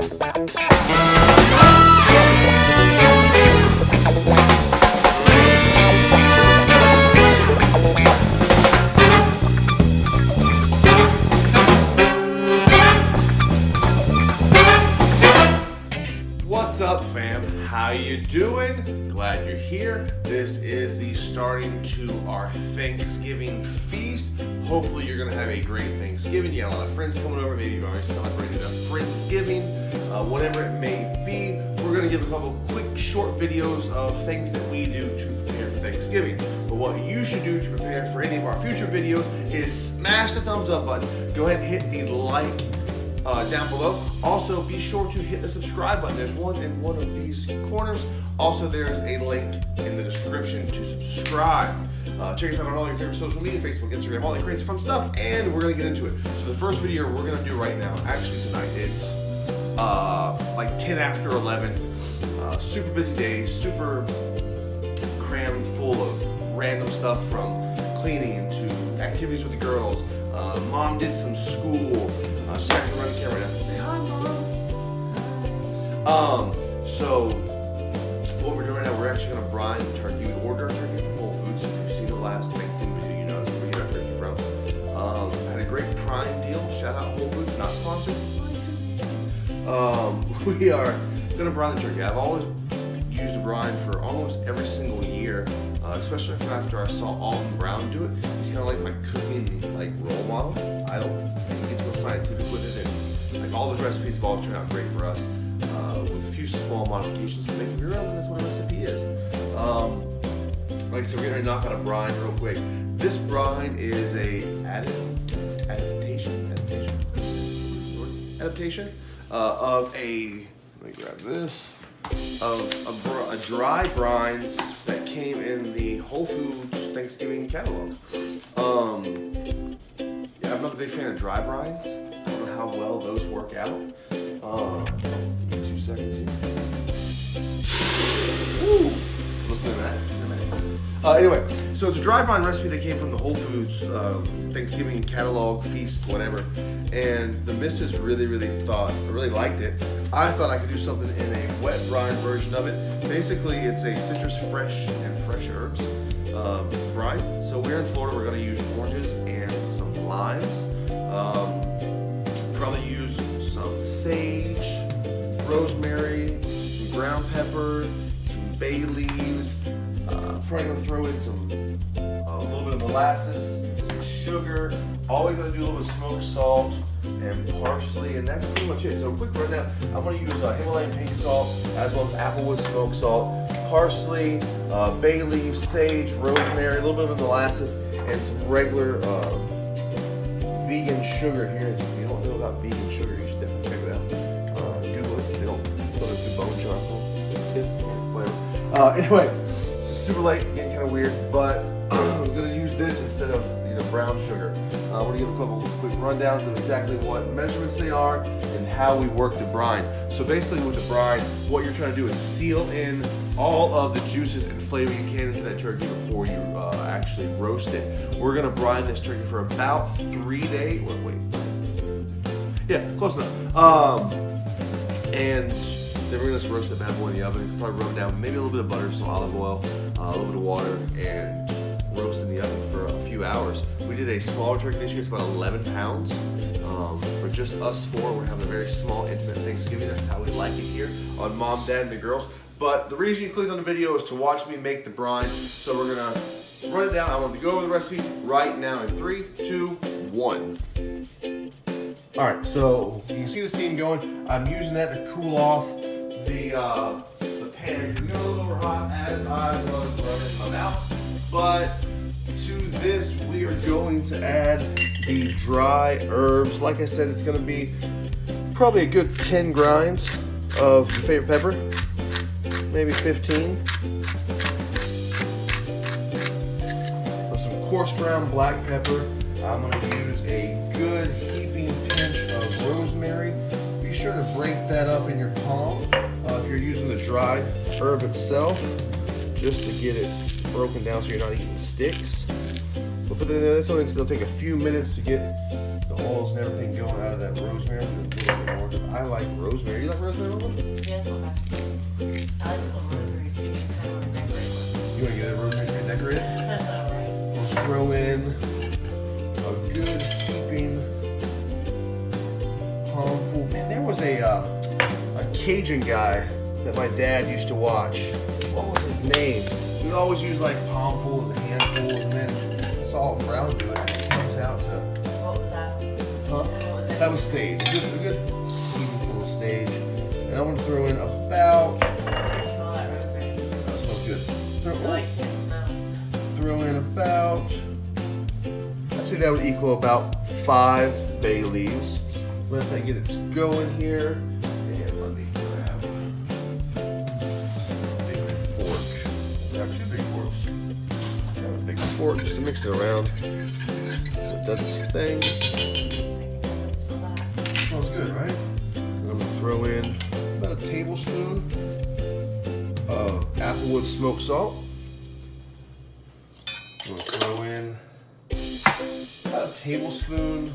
What's up, fam? How you doing? Glad you're here. This is the starting to our Thanksgiving feast. Hopefully you're gonna have a great Thanksgiving. You got a lot of friends coming over. Maybe you've already celebrated a Friendsgiving. Whatever it may be, we're gonna give a couple quick short videos of things that we do to prepare for Thanksgiving. But what you should do to prepare for any of our future videos is smash the thumbs up button. Go ahead and hit the like down below. Also, be sure to hit the subscribe button. There's one in one of these corners. Also, there's a link in the description to subscribe. Check us out on all your favorite social media, Facebook, Instagram, all that crazy fun stuff, and we're gonna get into it. So the first video we're gonna do right now, actually tonight, it's like 10 after 11. Super busy day, super crammed full of random stuff from cleaning to activities with the girls. Mom did some school. She's actually running the camera now. Say hi, Mom. So what we're doing right now, we're actually gonna brine the turkey. We order turkey from Whole Foods. If you've seen the last Thanksgiving video, you know that's where we get our turkey from. Had a great Prime deal. Shout out Whole Foods, not sponsored. We are gonna brine the turkey. I've always used a brine for almost every single year, especially after I saw Alton Brown do it. He's kind of like my cooking role model. I don't get to go scientific with it, and like all those recipes have all turned out great for us, with a few small modifications to make it your own. And that's what a recipe is. Like I said, we're gonna knock out a brine real quick. This brine is a adaptation of a. Let me grab this. Of a dry brine that came in the Whole Foods Thanksgiving catalog. Yeah, I'm not a big fan of dry brines. I don't know how well those work out. 2 seconds here. Woo! Listen to that. Anyway, so it's a dry brine recipe that came from the Whole Foods Thanksgiving catalog, feast, whatever. And the missus really liked it. I thought I could do something in a wet brine version of it. Basically, it's a citrus fresh herbs brine. So we're in Florida. We're going to use oranges and some limes. Probably use some sage, rosemary, some ground pepper, some bay leaves. Probably gonna throw in a little bit of molasses, some sugar. Always gonna do a little bit of smoked salt and parsley, and that's pretty much it. So quick rundown. I'm gonna use Himalayan pink salt as well as applewood smoked salt, parsley, bay leaves, sage, rosemary, a little bit of molasses, and some regular vegan sugar here. If you don't know about vegan sugar, you should definitely check it out. Google it. They don't do bone charcoal, tip, whatever. Anyway. Super late, getting kind of weird, but I'm going to use this instead of brown sugar. We're going to give a couple quick rundowns of exactly what measurements they are and how we work the brine. So basically with the brine, what you're trying to do is seal in all of the juices and flavor you can into that turkey before you actually roast it. We're going to brine this turkey for about 3 days. Yeah, close enough. And then we're gonna just roast that bad boy in the oven. Probably rub down maybe a little bit of butter, some olive oil, a little bit of water, and roast in the oven for a few hours. We did a smaller turkey this year. It's about 11 pounds. For just us four, we're having a very small, intimate Thanksgiving. That's how we like it here on Mom, Dad, and the girls. But the reason you clicked on the video is to watch me make the brine. So we're gonna run it down. I want to go over the recipe right now in 3, 2, 1. All right, so you can see the steam going. I'm using that to cool off the pan. It's got a little over hot as I was running my mouth. But to this, we are going to add the dry herbs. Like I said, it's going to be probably a good 10 grinds of your favorite pepper, maybe 15. With some coarse ground black pepper. I'm going to use a good heaping pinch of rosemary. Be sure to break that up in your palm if you're using the dried herb itself, just to get it broken down so you're not eating sticks. We'll put that in there. It'll take a few minutes to get the oils and everything going out of that rosemary. I like rosemary. You like rosemary? Yes, I like rosemary too. You want to get that rosemary tree decorated? Right. We'll throw in a good heaping palmful. Man, there was a Cajun guy that my dad used to watch. What was his name? He would always use like palmfuls and handfuls, and then salt and brown do it. And it comes out to. What was that? Huh? What was That was sage. A good heaping full of sage. And I'm gonna throw in about. I can smell that rosemary. That smells good. No, I can't smell. Throw in about. I'd say that would equal about 5 bay leaves. Let that get it going here. And let me grab a big fork. Grab 2 big forks. Grab a big fork just to mix it around. So it does its thing. Smells good, right? And I'm gonna throw in about a tablespoon of applewood smoked salt. I'm gonna throw in about a tablespoon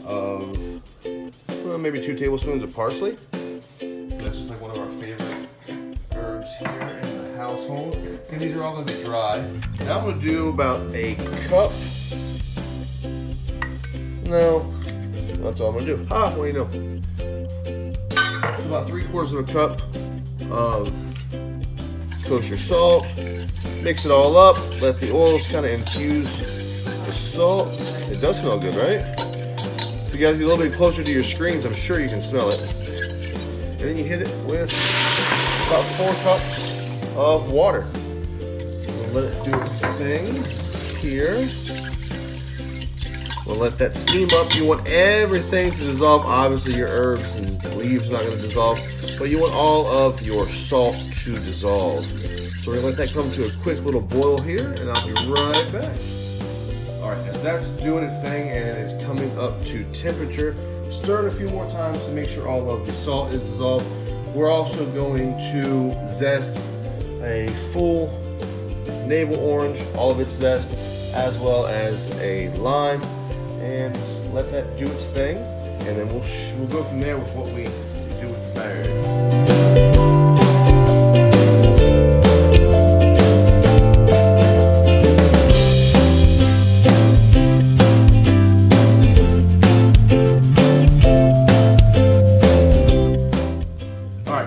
of, well, maybe 2 tablespoons of parsley. That's just like one of our favorite herbs here in the household. And these are all gonna be dry. Now I'm gonna do about a cup. No, that's all I'm gonna do. What do you know? So about 3/4 of a cup of kosher salt. Mix it all up. Let the oils kind of infuse the salt. It does smell good, right? If you guys get a little bit closer to your screens, I'm sure you can smell it. And then you hit it with about 4 cups of water. We'll let it do its thing here. We'll let that steam up. You want everything to dissolve. Obviously, your herbs and leaves are not going to dissolve, but you want all of your salt to dissolve. So we're going to let that come to a quick little boil here, and I'll be right back. All right, as that's doing its thing and it's coming up to temperature, stir it a few more times to make sure all of the salt is dissolved. We're also going to zest a full navel orange, all of its zest, as well as a lime, and let that do its thing. And then we'll go from there with what we do with the berry.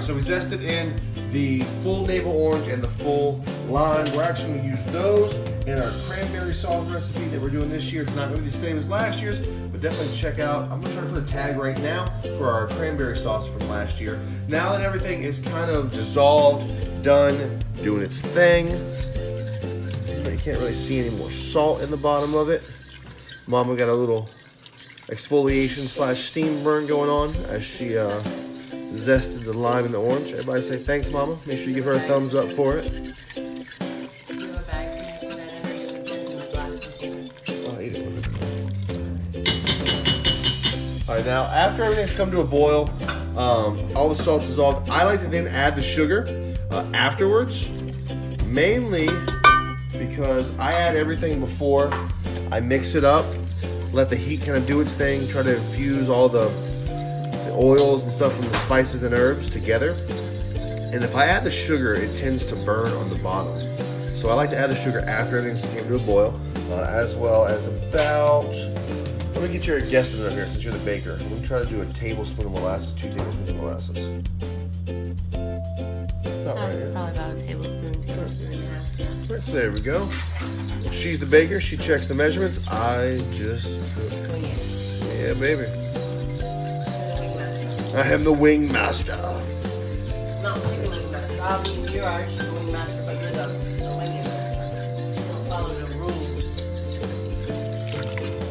So we zested in the full navel orange and the full lime. We're actually going to use those in our cranberry sauce recipe that we're doing this year. It's not going to be the same as last year's, but definitely check out. I'm going to try to put a tag right now for our cranberry sauce from last year. Now that everything is kind of dissolved, done, doing its thing, but you can't really see any more salt in the bottom of it. Mama got a little exfoliation / steam burn going on as she zested the lime and the orange. Everybody say thanks, Mama. Make sure you give her a thumbs up for it. Alright, now after everything's come to a boil, all the salt's dissolved, I like to then add the sugar afterwards, mainly because I add everything before I mix it up, let the heat kind of do its thing, try to infuse all the oils and stuff from the spices and herbs together. And if I add the sugar, it tends to burn on the bottom. So I like to add the sugar after everything's came to a boil, as well as about, let me get your guesstimate here since you're the baker. I'm going to try to do a tablespoon of molasses, 2 tablespoons of molasses. Not right, It's probably about a tablespoon and a half. Yeah. Right, so there we go. She's the baker. She checks the measurements. I just cook. Yeah, baby. I am the wing master. Not the wing master. I mean, you're actually the wing master, but you're the wing master. You don't follow the rules.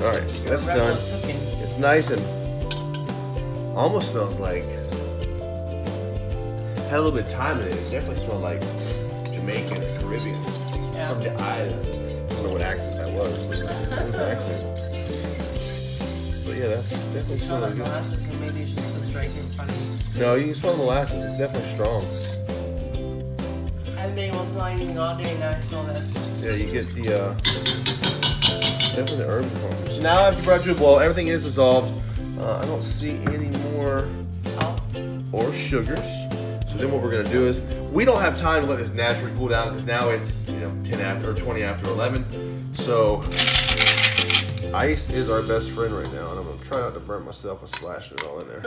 Alright, so that's done. It's nice and almost smells like, had a little bit of thyme in it. It definitely smelled like Jamaican and Caribbean. Yeah. From the islands. I don't know what accent that was. But it was an accent. But yeah, that's definitely smelling good. Maybe you should put it right here in front of you. No, you can smell molasses. It's definitely strong. I haven't been able to smell anything all day, now I smell this. Yeah, you get the Definitely the herbs are coming. So now after you brought it to a boil, everything is dissolved. I don't see any more or sugars. So then what we're gonna do is, we don't have time to let this naturally cool down because now it's 10 after or 20 after 11. So ice is our best friend right now, and I'm gonna try not to burn myself by splashing it all in there.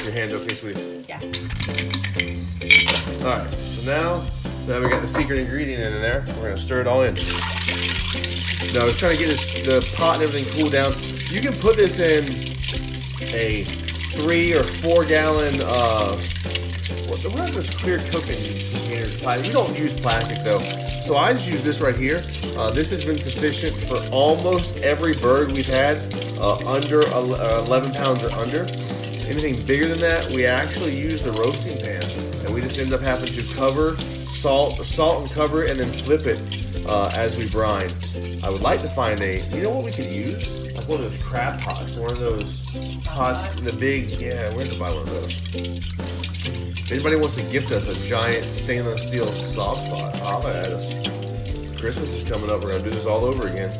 Your hand okay, sweetie? Yeah. Alright, so now that we got the secret ingredient in there, we're gonna stir it all in. Now I was trying to get the pot and everything cooled down. You can put this in a 3 or 4 gallon what are those clear cooking containers? We don't use plastic though. So I just use this right here. This has been sufficient for almost every bird we've had under 11 pounds or under. Anything bigger than that, we actually use the roasting pan, and we just end up having to cover, salt and cover it, and then flip it as we brine. I would like to find you know what we could use? Like one of those crab pots, one of those pots in the big, yeah, we're gonna buy one of those. If anybody wants to gift us a giant stainless steel sauce pot, holla at us. Christmas is coming up, we're gonna do this all over again.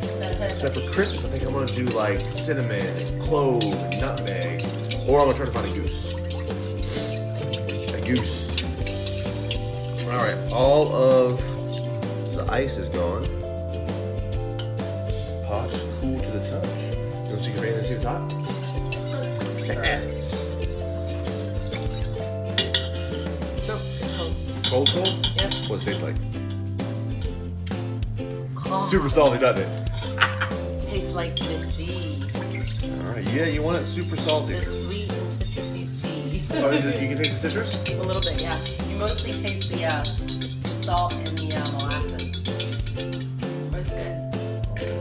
Except for Christmas, I think I'm gonna do like cinnamon and clove and nutmeg. Or I'm gonna try to find a goose. A goose. Alright, all of the ice is gone. Pot is cool to the touch. You want to see your hand and see it's hot? No, it's cold. Cold? Yep. What does it taste like? Cold. Super salty, doesn't it? Tastes like the sea. Alright, yeah, you want it super salty. The sweet and citrusy sea. Oh, you can taste the citrus? A little bit, yeah. You mostly taste the salt and the molasses. But it's good.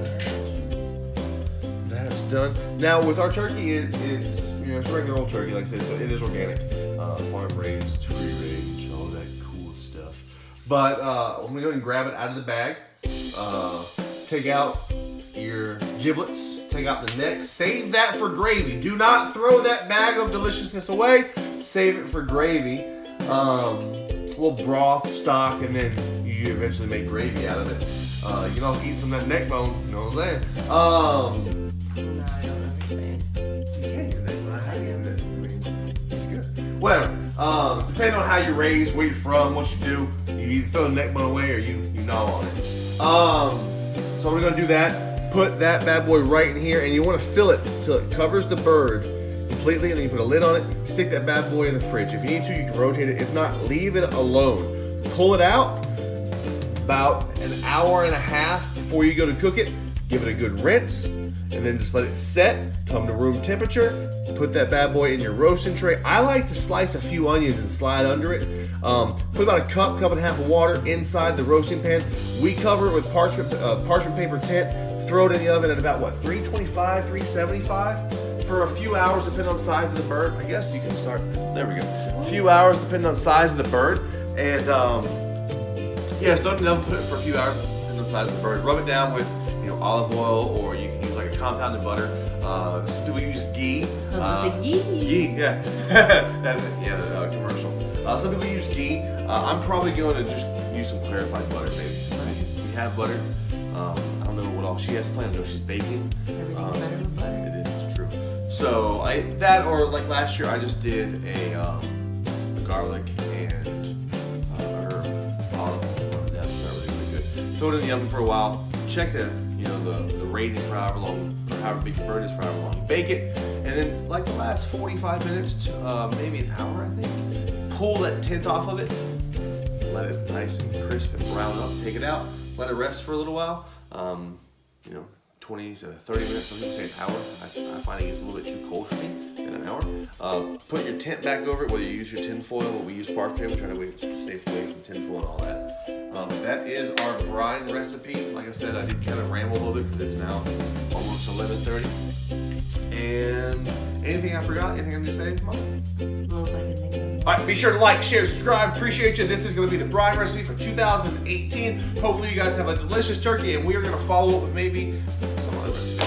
That's done. Now with our turkey, it's it's regular old turkey, like I said, so it is organic, farm raised, free range, all that cool stuff. But I'm gonna go ahead and grab it out of the bag. Take out your giblets. Take out the neck. Save that for gravy. Do not throw that bag of deliciousness away. Save it for gravy. Little broth, stock, and then you eventually make gravy out of it. You can also eat some of that neck bone. You know what I'm saying? No, I don't know what you're saying. You can eat it. I eat it. I mean, it's good. Whatever. Depending on how you raise, where you're from, what you do, you either throw the neck bone away or you gnaw on it. So we're gonna do that. Put that bad boy right in here, and you want to fill it till it covers the bird completely, and then you put a lid on it. Stick that bad boy in the fridge. If you need to, you can rotate it. If not, leave it alone. Pull it out about an hour and a half before you go to cook it. Give it a good rinse, and then just let it set. Come to room temperature. Put that bad boy in your roasting tray. I like to slice a few onions and slide under it. Put about a cup and a half of water inside the roasting pan. We cover it with parchment paper tent. Throw it in the oven at about 325, 375 for a few hours, depending on the size of the bird. I guess you can start. There we go. A few hours, depending on the size of the bird, and yeah, so don't put it for a few hours, depending on the size of the bird. Rub it down with olive oil, or you can use like a compounded butter. Some people use ghee. Ghee, yeah. The commercial. Some people use ghee. I'm probably going to just use some clarified butter, maybe. We have butter. I don't know what all she has planned. I know she's baking. Everything's better with butter. It is, it's true. So that, or like last year, I just did a garlic and herb olive oil. That's really good. Throw it in the oven for a while. Check the rating for however long, or however big your bird is, for however long you bake it, and then like the last 45 minutes to maybe an hour, I think. Pull that tint off of it. Let it nice and crisp and brown up. Take it out. Let it rest for a little while. 20 to 30 minutes. Some people say an hour. I find it gets a little bit too cold for me in an hour. Put your tent back over it, whether you use your tin foil or we use parchment. We're trying to stay away from tin foil and all that. That is our brine recipe. Like I said, I did kind of ramble a little bit because it's now almost 11:30. And anything I forgot? Anything I'm going to say, Mom? All right, be sure to like, share, subscribe. Appreciate you. This is going to be the brine recipe for 2018. Hopefully you guys have a delicious turkey, and we are going to follow up with maybe some other recipe.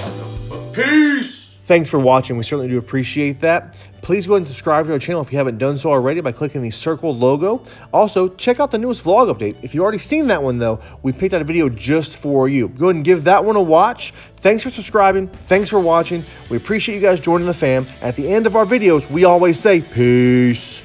But peace! Thanks for watching. We certainly do appreciate that. Please go ahead and subscribe to our channel if you haven't done so already by clicking the circle logo. Also, check out the newest vlog update. If you've already seen that one, though, we picked out a video just for you. Go ahead and give that one a watch. Thanks for subscribing. Thanks for watching. We appreciate you guys joining the fam. At the end of our videos, we always say peace.